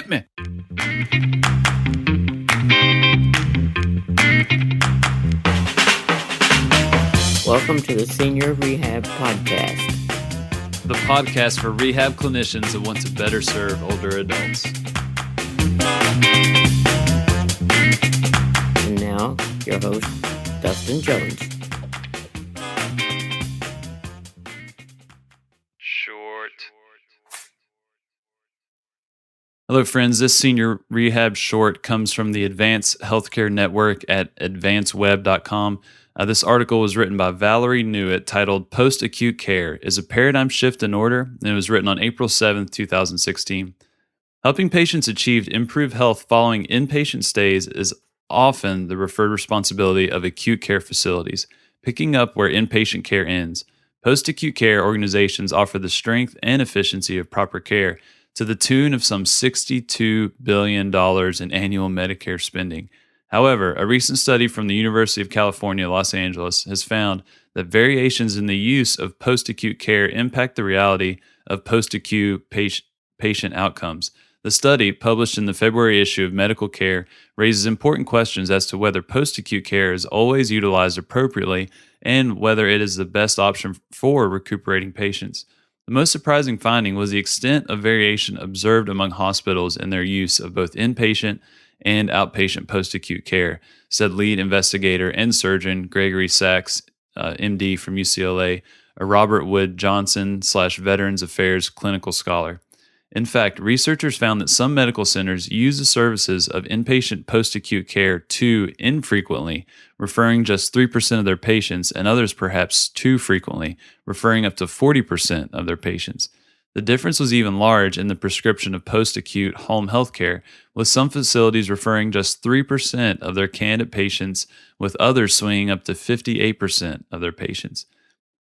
Hit me. Welcome to the Senior Rehab Podcast. The podcast for rehab clinicians that want to better serve older adults. And now, your host, Dustin Jones. Hello, friends. This Senior Rehab Short comes from the Advanced Healthcare Network at advancedweb.com. This article was written by Valerie Newitt, titled Post-Acute Care is a Paradigm Shift in Order, and it was written on April 7th, 2016. Helping patients achieve improved health following inpatient stays is often the referred responsibility of acute care facilities, picking up where inpatient care ends. Post-acute care organizations offer the strength and efficiency of proper care to the tune of some $62 billion in annual Medicare spending. However, a recent study from the University of California, Los Angeles, has found that variations in the use of post-acute care impact the reality of post-acute patient outcomes. The study, published in the February issue of Medical Care, raises important questions as to whether post-acute care is always utilized appropriately and whether it is the best option for recuperating patients. The most surprising finding was the extent of variation observed among hospitals in their use of both inpatient and outpatient post-acute care, said lead investigator and surgeon Gregory Sachs, MD from UCLA, a Robert Wood Johnson / Veterans Affairs clinical scholar. In fact, researchers found that some medical centers use the services of inpatient post-acute care too infrequently, referring just 3% of their patients, and others perhaps too frequently, referring up to 40% of their patients. The difference was even large in the prescription of post-acute home health care, with some facilities referring just 3% of their candidate patients, with others swinging up to 58% of their patients.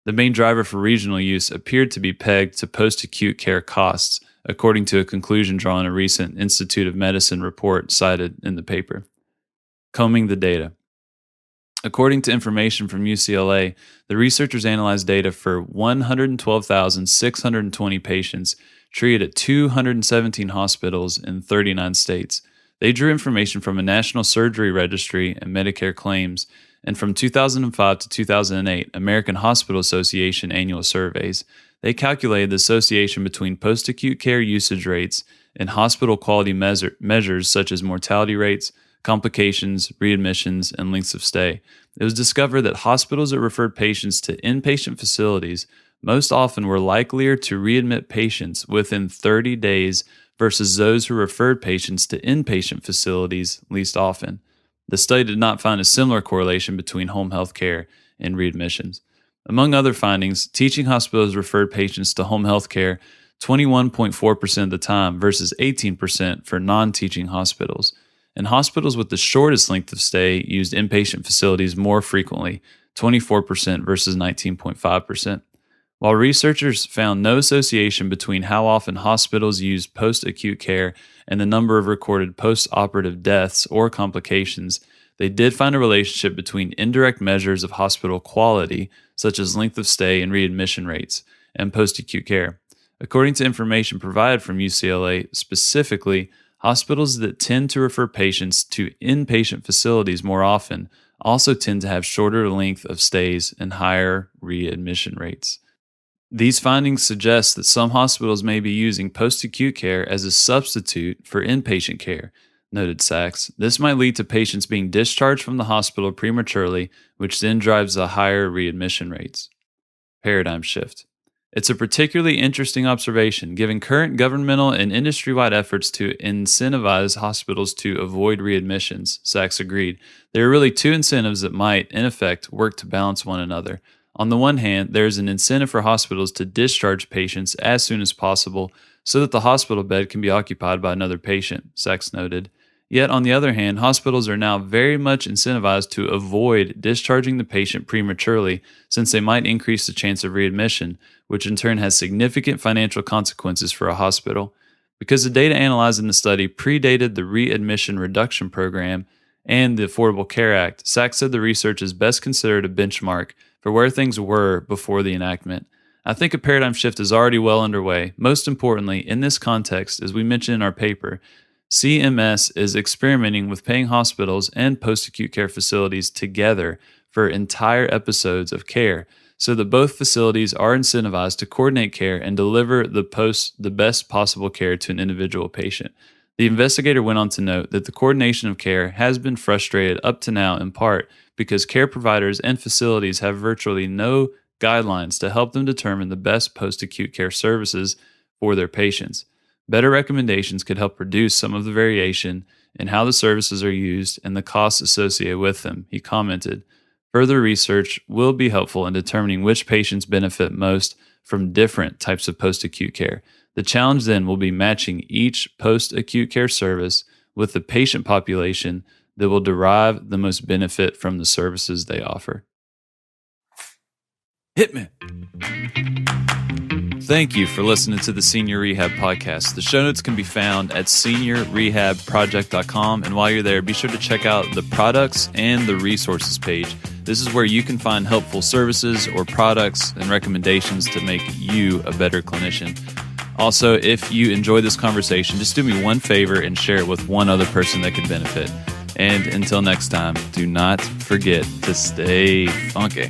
The main driver for regional use appeared to be pegged to post-acute care costs, according to a conclusion drawn in a recent Institute of Medicine report cited in the paper. Combing the data. According to information from UCLA, the researchers analyzed data for 112,620 patients treated at 217 hospitals in 39 states. They drew information from a national surgery registry and Medicare claims, and from 2005 to 2008 American Hospital Association annual surveys. They calculated the association between post-acute care usage rates and hospital quality measures such as mortality rates, complications, readmissions, and lengths of stay. It was discovered that hospitals that referred patients to inpatient facilities most often were likelier to readmit patients within 30 days versus those who referred patients to inpatient facilities least often. The study did not find a similar correlation between home health care and readmissions. Among other findings, teaching hospitals referred patients to home health care 21.4% of the time versus 18% for non-teaching hospitals. And hospitals with the shortest length of stay used inpatient facilities more frequently, 24% versus 19.5%. While researchers found no association between how often hospitals use post-acute care and the number of recorded post-operative deaths or complications, they did find a relationship between indirect measures of hospital quality, such as length of stay and readmission rates, and post-acute care. According to information provided from UCLA, specifically, hospitals that tend to refer patients to inpatient facilities more often also tend to have shorter length of stays and higher readmission rates. These findings suggest that some hospitals may be using post-acute care as a substitute for inpatient care, noted Sachs. This might lead to patients being discharged from the hospital prematurely, which then drives the higher readmission rates. Paradigm shift. It's a particularly interesting observation, given current governmental and industry-wide efforts to incentivize hospitals to avoid readmissions, Sachs agreed. There are really two incentives that might, in effect, work to balance one another. On the one hand, there is an incentive for hospitals to discharge patients as soon as possible so that the hospital bed can be occupied by another patient, Sachs noted. Yet, on the other hand, hospitals are now very much incentivized to avoid discharging the patient prematurely since they might increase the chance of readmission, which in turn has significant financial consequences for a hospital. Because the data analyzed in the study predated the Readmission Reduction Program and the Affordable Care Act, Sachs said the research is best considered a benchmark for where things were before the enactment. I think a paradigm shift is already well underway. Most importantly, in this context, as we mentioned in our paper, CMS is experimenting with paying hospitals and post-acute care facilities together for entire episodes of care so that both facilities are incentivized to coordinate care and deliver the best possible care to an individual patient. The investigator went on to note that the coordination of care has been frustrated up to now in part because care providers and facilities have virtually no guidelines to help them determine the best post-acute care services for their patients. Better recommendations could help reduce some of the variation in how the services are used and the costs associated with them, he commented. Further research will be helpful in determining which patients benefit most from different types of post-acute care. The challenge then will be matching each post-acute care service with the patient population that will derive the most benefit from the services they offer. Hit me! Thank you for listening to the Senior Rehab Podcast. The show notes can be found at seniorrehabproject.com. And while you're there, be sure to check out the products and the resources page. This is where you can find helpful services or products and recommendations to make you a better clinician. Also, if you enjoy this conversation, just do me one favor and share it with one other person that could benefit. And until next time, do not forget to stay funky.